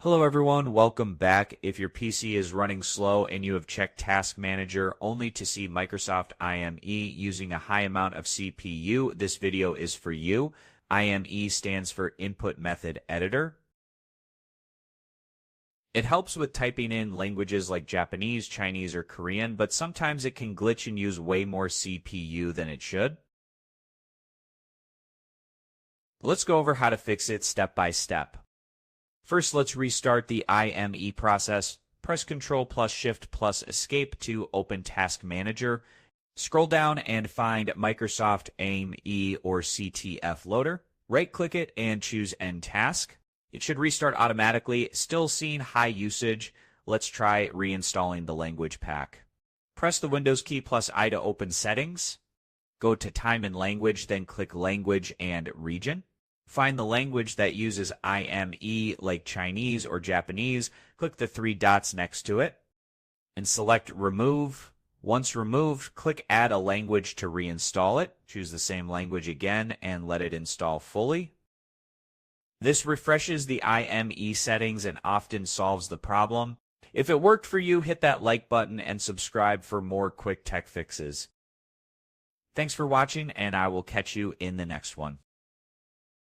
Hello everyone, welcome back. If your PC is running slow and you have checked Task Manager only to see Microsoft IME using a high amount of CPU, this video is for you. IME stands for Input Method Editor. It helps with typing in languages like Japanese, Chinese, or Korean, but sometimes it can glitch and use way more CPU than it should. Let's go over how to fix it step by step. First, let's restart the IME process. Press Ctrl plus Shift plus Escape to open Task Manager. Scroll down and find Microsoft IME or CTF Loader. Right-click it and choose End Task. It should restart automatically. Still seeing high usage. Let's try reinstalling the language pack. Press the Windows key plus I to open Settings. Go to Time and Language, then click Language and Region. Find the language that uses IME, like Chinese or Japanese. Click the three dots next to it and select Remove. Once removed, click Add a language to reinstall it. Choose the same language again and let it install fully. This refreshes the IME settings and often solves the problem. If it worked for you, hit that like button and subscribe for more quick tech fixes. Thanks for watching, and I will catch you in the next one.